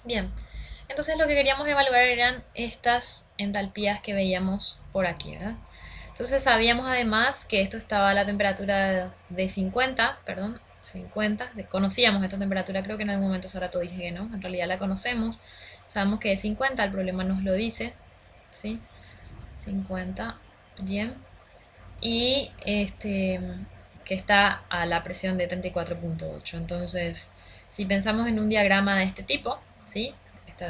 Bien, entonces lo que queríamos evaluar eran estas entalpías que veíamos por aquí, ¿verdad? Entonces sabíamos además que esto estaba a la temperatura de 50, perdón, 50, conocíamos esta temperatura, creo que en algún momento Sarato dije que no, en realidad la conocemos, sabemos que es 50, el problema nos lo dice, ¿sí? 50, bien, y que está a la presión de 34,8. Entonces, si pensamos en un diagrama de este tipo, ¿sí? Este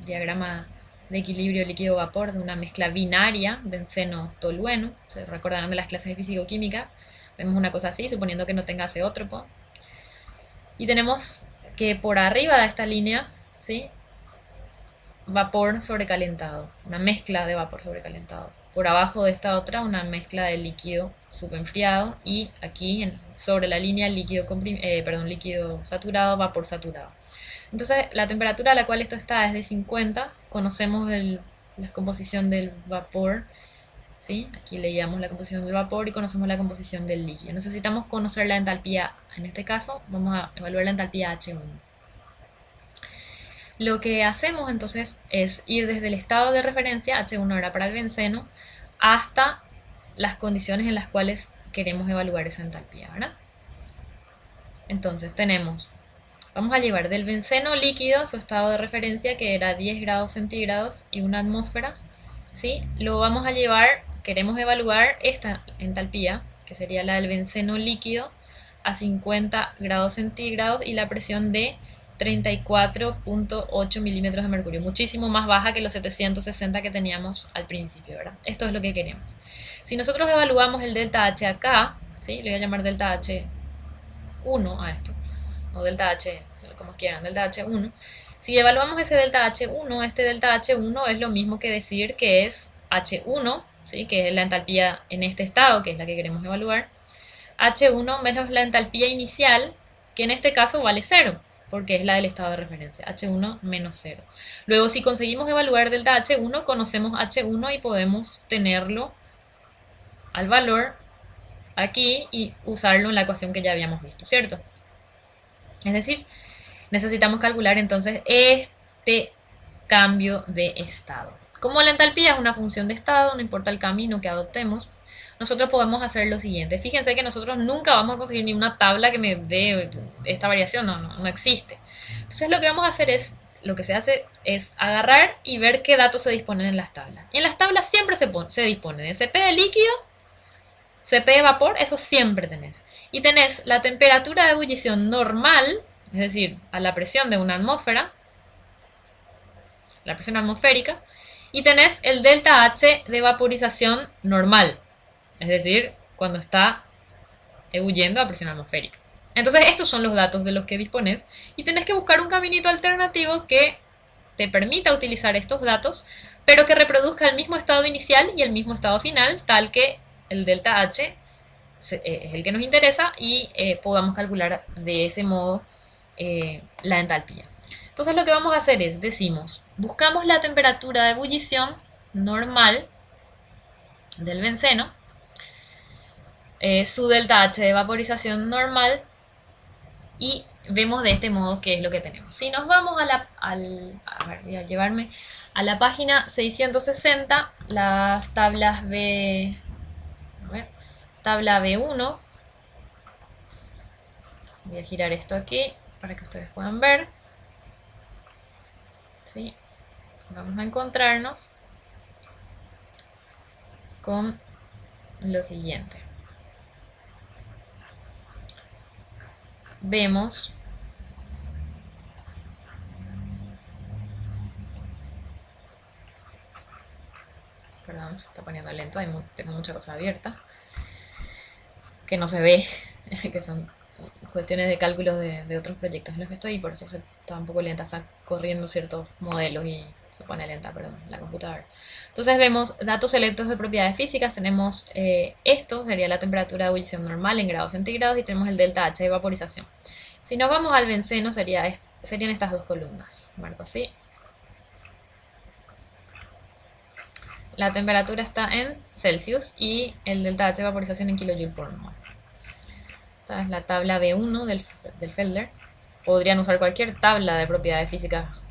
diagrama de equilibrio líquido-vapor de una mezcla binaria, benceno-tolueno, se recordarán de las clases de físico-química, vemos una cosa así, suponiendo que no tenga azeótropo, y tenemos que por arriba de esta línea, ¿sí? Vapor sobrecalentado, una mezcla de vapor sobrecalentado. Por abajo de esta otra, una mezcla de líquido subenfriado y aquí sobre la línea líquido saturado, vapor saturado. Entonces, la temperatura a la cual esto está es de 50. Conocemos la composición del vapor, ¿sí? Aquí leíamos la composición del vapor y conocemos la composición del líquido. Necesitamos conocer la entalpía, en este caso, vamos a evaluar la entalpía H1. Lo que hacemos entonces es ir desde el estado de referencia, H1 era para el benceno, hasta las condiciones en las cuales queremos evaluar esa entalpía, ¿verdad? Entonces tenemos, vamos a llevar del benceno líquido a su estado de referencia, que era 10 grados centígrados y una atmósfera, ¿sí? Lo vamos a llevar, queremos evaluar esta entalpía, que sería la del benceno líquido, a 50 grados centígrados y la presión de 34,8 milímetros de mercurio, muchísimo más baja que los 760 que teníamos al principio, ¿verdad? Esto es lo que queremos. Si nosotros evaluamos el delta H acá, ¿sí? Le voy a llamar delta H1 a esto, o delta H, como quieran, delta H1. Si evaluamos ese delta H1, este delta H1 es lo mismo que decir que es H1, ¿sí? Que es la entalpía en este estado, que es la que queremos evaluar, H1 menos la entalpía inicial, que en este caso vale 0, porque es la del estado de referencia, H1 menos 0. Luego, si conseguimos evaluar delta H1, conocemos H1 y podemos tenerlo al valor aquí y usarlo en la ecuación que ya habíamos visto, ¿cierto? Es decir, necesitamos calcular entonces este cambio de estado. Como la entalpía es una función de estado, no importa el camino que adoptemos, nosotros podemos hacer lo siguiente. Fíjense que nosotros nunca vamos a conseguir ni una tabla que me dé esta variación, no existe. Entonces lo que vamos a hacer es, lo que se hace es agarrar y ver qué datos se disponen en las tablas. Y en las tablas siempre se dispone de CP de líquido, CP de vapor, eso siempre tenés. Y tenés la temperatura de ebullición normal, es decir, a la presión de una atmósfera, la presión atmosférica, y tenés el delta H de vaporización normal, es decir, cuando está ebulliendo a presión atmosférica. Entonces estos son los datos de los que dispones y tenés que buscar un caminito alternativo que te permita utilizar estos datos, pero que reproduzca el mismo estado inicial y el mismo estado final, tal que el delta H es el que nos interesa y podamos calcular de ese modo la entalpía. Entonces lo que vamos a hacer es, decimos, buscamos la temperatura de ebullición normal del benceno, su delta H de vaporización normal y vemos de este modo qué es lo que tenemos. Si nos vamos a ver, voy a llevarme a la página 660, las tablas B, a ver, tabla B1, voy a girar esto aquí para que ustedes puedan ver, ¿sí? Vamos a encontrarnos con lo siguiente. Vemos perdón, se está poniendo lento, tengo mucha cosa abierta que no se ve, que son cuestiones de cálculos de otros proyectos en los que estoy y por eso se está un poco lenta, está corriendo ciertos modelos y se pone lenta, perdón, la computadora. Entonces vemos datos selectos de propiedades físicas, tenemos esto, sería la temperatura de ebullición normal en grados centígrados y tenemos el delta H de vaporización. Si nos vamos al benceno serían estas dos columnas, marco así. La temperatura está en Celsius y el delta H de vaporización en kJ por mol. Esta es la tabla B1 del Felder. podrían usar cualquier tabla de propiedades físicas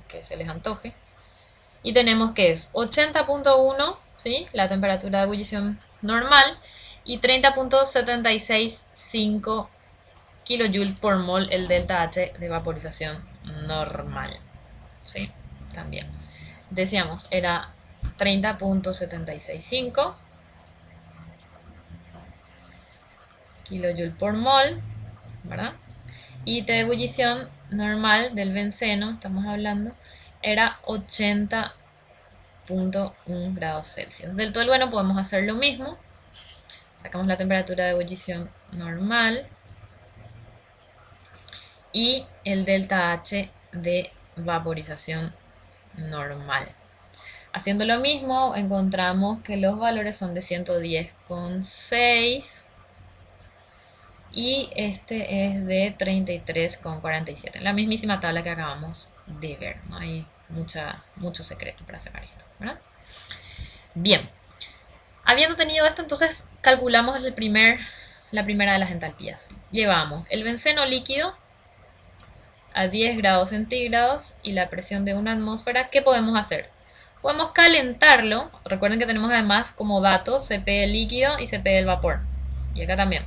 que se les antoje. Y tenemos que es 80.1, ¿sí? La temperatura de ebullición normal, y 30.765 kJ por mol el delta H de vaporización normal, ¿sí? También decíamos era 30.765 kJ por mol, ¿verdad? Y de ebullición normal del benceno, estamos hablando, era 80.1 grados Celsius. Del tolueno podemos hacer lo mismo. Sacamos la temperatura de ebullición normal y el delta H de vaporización normal. Haciendo lo mismo, encontramos que los valores son de 110,6 y este es de 33,47. La mismísima tabla que acabamos de ver. No hay mucho secreto para sacar esto, ¿verdad? Bien. Habiendo tenido esto, entonces calculamos la primera de las entalpías. Llevamos el benceno líquido a 10 grados centígrados y la presión de una atmósfera. ¿Qué podemos hacer? Podemos calentarlo. Recuerden que tenemos además como datos CP del líquido y CP del vapor. Y acá también,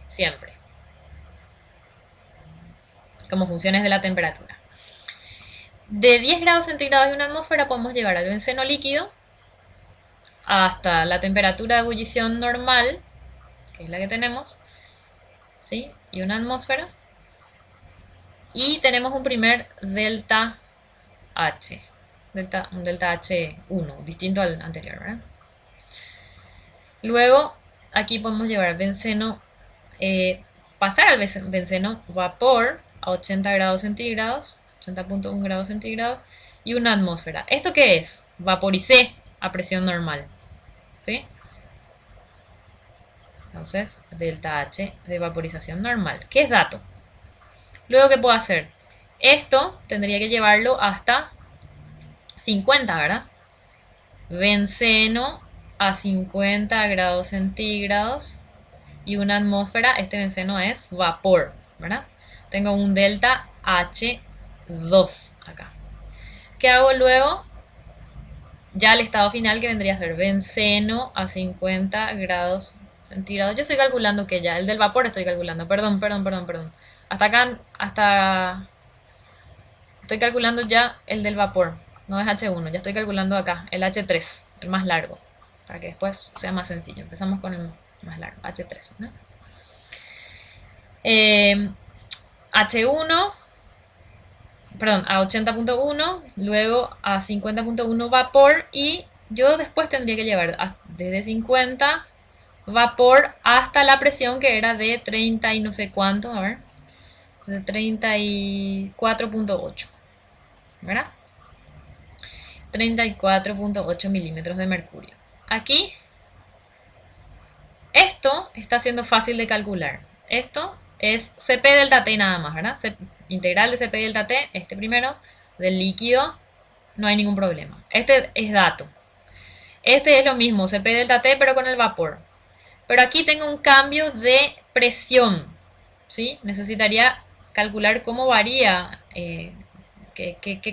siempre. Como funciones de la temperatura. De 10 grados centígrados y una atmósfera podemos llevar al benceno líquido hasta la temperatura de ebullición normal, que es la que tenemos, ¿sí? Y una atmósfera. Y tenemos un primer delta H, un delta H1, distinto al anterior, ¿verdad? Luego, aquí podemos llevar benceno, pasar al benceno vapor a 80 grados centígrados, 80.1 grados centígrados, y una atmósfera. ¿Esto qué es? Vaporicé a presión normal, ¿sí? Entonces, delta H de vaporización normal. ¿Qué es dato? Luego, ¿qué puedo hacer? Esto tendría que llevarlo hasta 50, ¿verdad? Benceno a 50 grados centígrados y una atmósfera. Este benceno es vapor, ¿verdad? Tengo un delta H2 acá. ¿Qué hago luego? Ya el estado final, que vendría a ser benceno a 50 grados centígrados. Yo estoy calculando que ya, el del vapor estoy calculando, perdón. Hasta acá, estoy calculando ya el del vapor, no es H1, ya estoy calculando acá, el H3, el más largo, para que después sea más sencillo. Empezamos con el más largo, H3, ¿no? H1, perdón, a 80.1, luego a 50.1 vapor, y yo después tendría que llevar desde 50 vapor hasta la presión que era de 30 y no sé cuánto, a ver, de 34.8, ¿verdad? 34.8 milímetros de mercurio. Aquí, esto está siendo fácil de calcular. Esto es CP delta T nada más, ¿verdad? Integral de CP delta T, este primero, del líquido, no hay ningún problema. Este es dato. Este es lo mismo, CP delta T, pero con el vapor. Pero aquí tengo un cambio de presión, ¿sí? Necesitaría calcular cómo varía, qué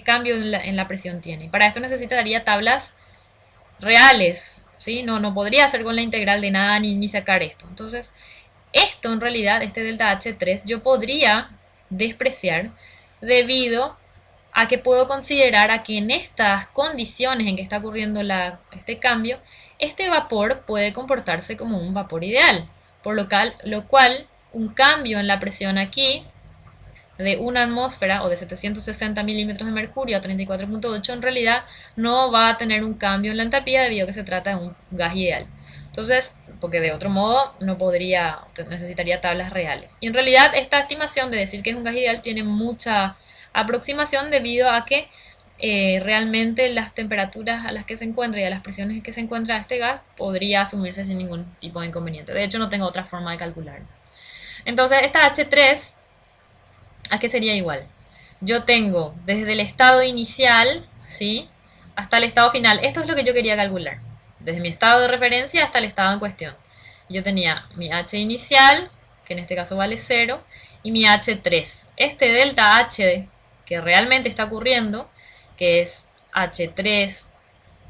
cambio en la presión tiene. Para esto necesitaría tablas reales, ¿sí? No podría hacer con la integral de nada ni sacar esto. Entonces, esto en realidad, este delta H3, yo podría despreciar debido a que puedo considerar a que en estas condiciones en que está ocurriendo este cambio, este vapor puede comportarse como un vapor ideal, por lo cual un cambio en la presión aquí de una atmósfera o de 760 milímetros de mercurio a 34.8 en realidad no va a tener un cambio en la entalpía debido a que se trata de un gas ideal. Entonces, porque de otro modo no podría, necesitaría tablas reales. Y en realidad esta estimación de decir que es un gas ideal tiene mucha aproximación debido a que realmente las temperaturas a las que se encuentra y a las presiones en que se encuentra este gas podría asumirse sin ningún tipo de inconveniente. De hecho, no tengo otra forma de calcularlo. Entonces, esta H3, ¿a qué sería igual? Yo tengo desde el estado inicial, ¿sí?, hasta el estado final. Esto es lo que yo quería calcular. Desde mi estado de referencia hasta el estado en cuestión. Yo tenía mi H inicial, que en este caso vale 0, y mi H3. Este delta H que realmente está ocurriendo, que es H3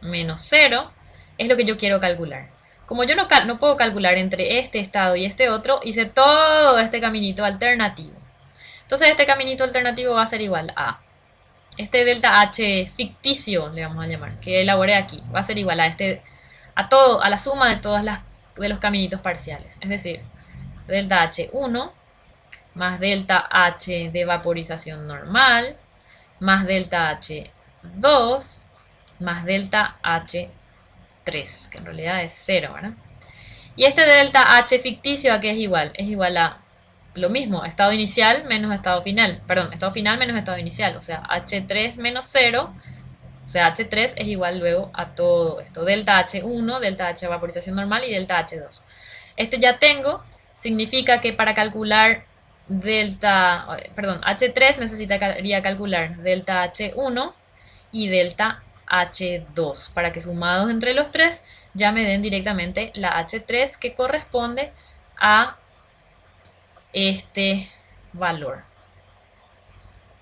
menos 0, es lo que yo quiero calcular. Como yo no puedo calcular entre este estado y este otro, hice todo este caminito alternativo. Entonces este caminito alternativo va a ser igual a este delta H ficticio, le vamos a llamar, que elaboré aquí, va a ser igual a a la suma de todas de los caminitos parciales. Es decir, delta H1 más delta H de vaporización normal más delta H2 más delta H3, que en realidad es 0, ¿verdad? Y este delta H ficticio, ¿a qué es igual? Es igual a lo mismo, estado inicial menos estado final. Perdón, estado final menos estado inicial. O sea, H3 menos 0. O sea, H3 es igual luego a todo esto. Delta H1, delta H de vaporización normal y delta H2. Este ya tengo. Significa que para calcular H3 necesitaría calcular delta H1 y delta H2. Para que sumados entre los tres ya me den directamente la H3 que corresponde a este valor.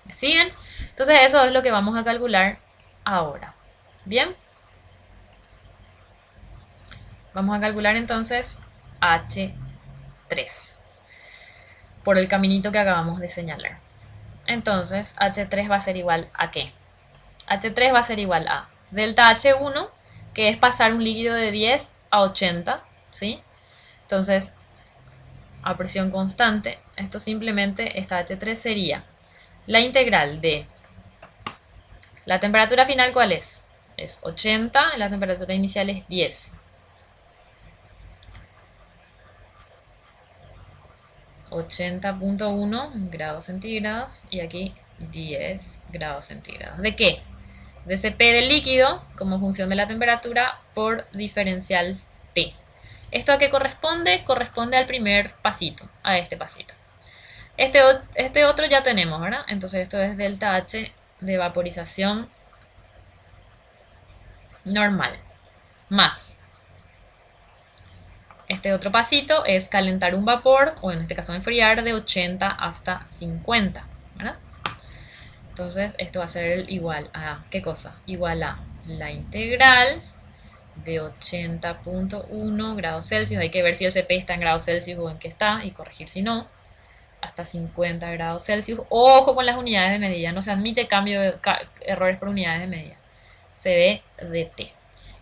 ¿Me siguen? Entonces eso es lo que vamos a calcular ahora. Bien. Vamos a calcular entonces H3 por el caminito que acabamos de señalar. Entonces H3 va a ser igual a ¿qué? H3 va a ser igual a delta H1, que es pasar un líquido de 10 a 80, ¿sí? Entonces, a presión constante, esto simplemente, esta H3 sería la integral de la temperatura final, ¿cuál es? Es 80, la temperatura inicial es 10. 80.1 grados centígrados y aquí 10 grados centígrados. ¿De qué? De Cp del líquido como función de la temperatura por diferencial T. ¿Esto a qué corresponde? Corresponde al primer pasito, a este pasito. Este otro ya tenemos, ¿verdad? Entonces esto es delta H de vaporización normal, más este otro pasito es calentar un vapor, o en este caso enfriar, de 80 hasta 50, ¿verdad? Entonces esto va a ser igual a, ¿qué cosa? Igual a la integral de 80.1 grados Celsius. Hay que ver si el Cp está en grados Celsius o en qué está y corregir si no. Hasta 50 grados Celsius. Ojo con las unidades de medida. No se admite errores por unidades de medida. Cb de T.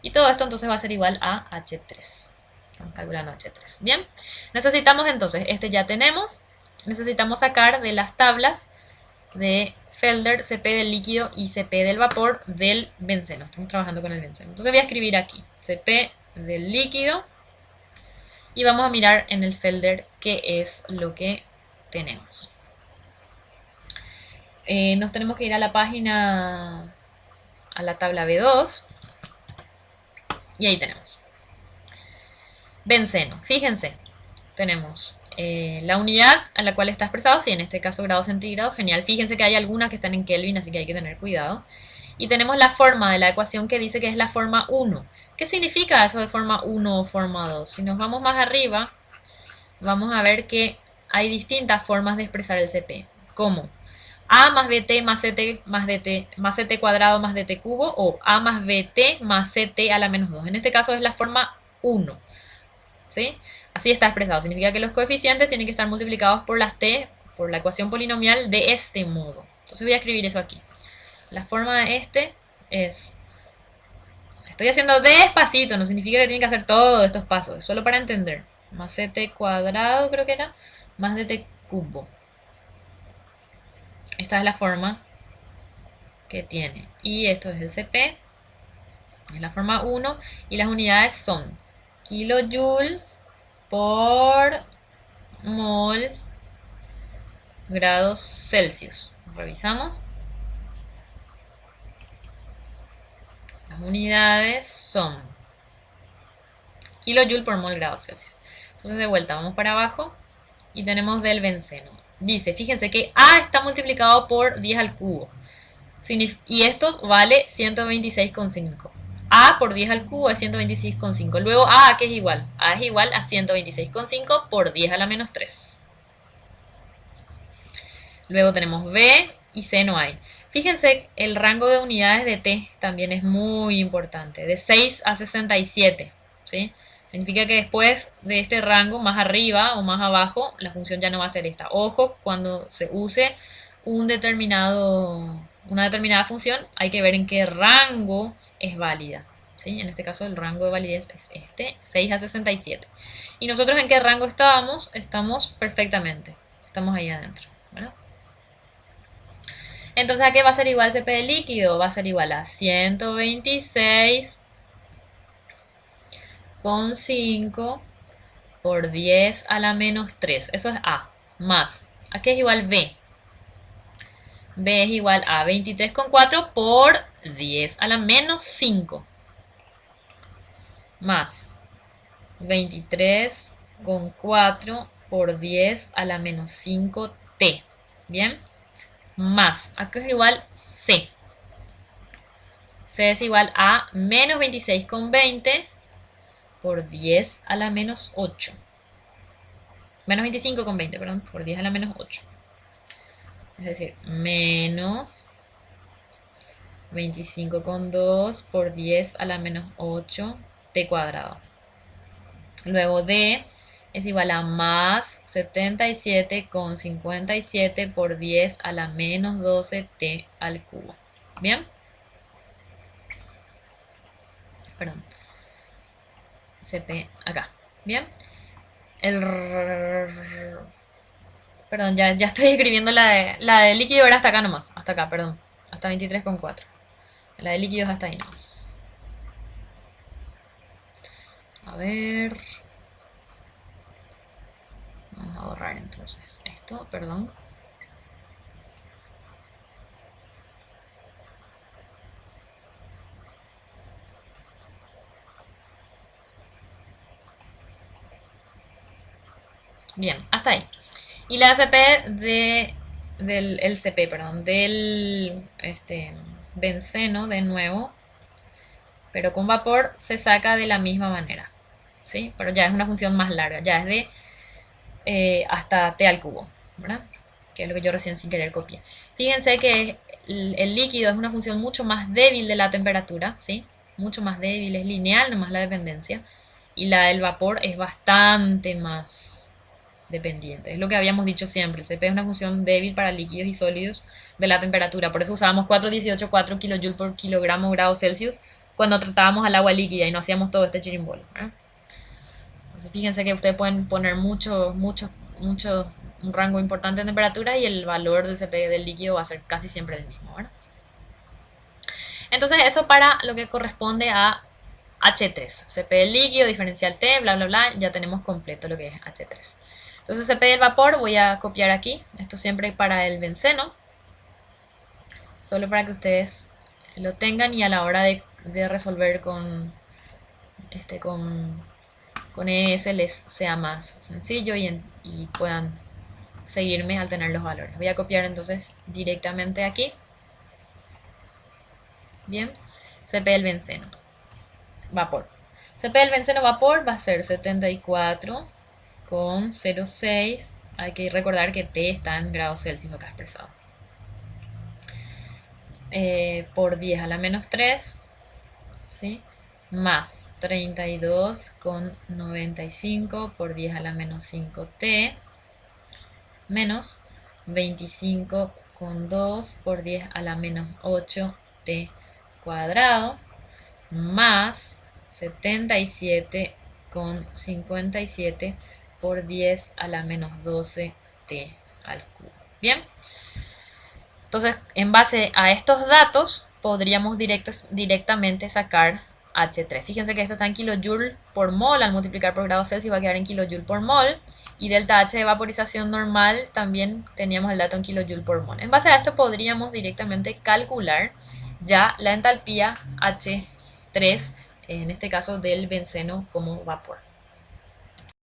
Y todo esto entonces va a ser igual a H3. Estamos calculando H3. Bien. Necesitamos entonces, este ya tenemos. Necesitamos sacar de las tablas de Felder, Cp del líquido y Cp del vapor del benceno. Estamos trabajando con el benceno. Entonces voy a escribir aquí Cp del líquido y vamos a mirar en el Felder qué es lo que tenemos. Nos tenemos que ir a la página, a la tabla B2 y ahí tenemos benceno. Fíjense, tenemos la unidad a la cual está expresado, si en este caso grados centígrados, genial. Fíjense que hay algunas que están en Kelvin, así que hay que tener cuidado. Y tenemos la forma de la ecuación que dice que es la forma 1. ¿Qué significa eso de forma 1 o forma 2? Si nos vamos más arriba, vamos a ver que hay distintas formas de expresar el Cp, como A más Bt más Ct más dt más Ct cuadrado más dt cubo, o A más Bt más Ct a la menos 2. En este caso es la forma 1. ¿Sí? Así está expresado. Significa que los coeficientes tienen que estar multiplicados por las t, por la ecuación polinomial de este modo. Entonces voy a escribir eso aquí. La forma de este es... Estoy haciendo despacito, no significa que tienen que hacer todos estos pasos. Es solo para entender. Más ct cuadrado creo que era, más dt cubo. Esta es la forma que tiene. Y esto es el Cp. Es la forma 1. Y las unidades son kilojoule por mol grados Celsius. Revisamos. Las unidades son kilojoule por mol grados Celsius. Entonces de vuelta vamos para abajo y tenemos del benceno. Dice, fíjense que A está multiplicado por 10 al cubo. Y esto vale 126,5. A por 10 al cubo es 126,5. Luego A, ¿qué es igual? A es igual a 126,5 por 10 a la menos 3. Luego tenemos B y C no hay. Fíjense, el rango de unidades de T también es muy importante, de 6 a 67, ¿sí? Significa que después de este rango, más arriba o más abajo, la función ya no va a ser esta. Ojo, cuando se use una determinada función, hay que ver en qué rango es válida. ¿Sí? En este caso el rango de validez es este, 6 a 67. ¿Y nosotros en qué rango estábamos? Estamos perfectamente. Estamos ahí adentro. ¿Verdad? Entonces, ¿a qué va a ser igual CP de líquido? Va a ser igual a 126,5 por 10 a la menos 3. Eso es A. Más. ¿A qué es igual B? B es igual a 23,4 por 10 a la menos 5. Más 23,4 por 10 a la menos 5t. ¿Bien? Más. Acá es igual C. C es igual a menos 26,20 por 10 a la menos 8. Menos 25,20, perdón, por 10 a la menos 8. Es decir, menos 25,2 por 10 a la menos 8 t cuadrado. Luego D es igual a más 77,57 por 10 a la menos 12t al cubo. ¿Bien? Perdón. CP acá. ¿Bien? Perdón, ya estoy escribiendo la de líquido, era hasta acá nomás. Hasta acá, perdón. Hasta 23,4. La de líquido es hasta ahí nomás. A ver. Vamos a borrar entonces esto, perdón. Bien, hasta ahí. Y la CP del CP, perdón, del benceno de nuevo, pero con vapor se saca de la misma manera, ¿sí? Pero ya es una función más larga, ya es de hasta t al cubo, ¿verdad? Que es lo que yo recién sin querer copié. Fíjense que el líquido es una función mucho más débil de la temperatura, ¿sí? Mucho más débil, es lineal nomás la dependencia. Y la del vapor es bastante más dependiente. Es lo que habíamos dicho siempre. El CP es una función débil para líquidos y sólidos de la temperatura. Por eso usábamos 4,18,4 kJ por kilogramo grado Celsius cuando tratábamos al agua líquida y no hacíamos todo este chirimbolo. Entonces fíjense que ustedes pueden poner un rango importante de temperatura y el valor del CP del líquido va a ser casi siempre el mismo. ¿Verdad? Entonces eso para lo que corresponde a H3. CP del líquido, diferencial T, bla, bla, bla. Ya tenemos completo lo que es H3. Entonces CP del vapor voy a copiar aquí. Esto siempre para el benceno. Solo para que ustedes lo tengan y a la hora de resolver con ES les sea más sencillo y puedan seguirme al tener los valores. Voy a copiar entonces directamente aquí. Bien. CP del benceno. Vapor. CP del benceno vapor va a ser 74,06. Hay que recordar que T está en grados Celsius acá expresado. Por 10 a la menos 3. ¿Sí? Más 32,95 por 10 a la menos 5t menos 25,2 por 10 a la menos 8t cuadrado más 77,57 por 10 a la menos 12t al cubo. Bien, entonces en base a estos datos podríamos directamente sacar H3. Fíjense que esto está en kilojoule por mol, al multiplicar por grados Celsius va a quedar en kilojoule por mol. Y delta H de vaporización normal también teníamos el dato en kilojoule por mol. En base a esto podríamos directamente calcular ya la entalpía H3, en este caso del benceno como vapor.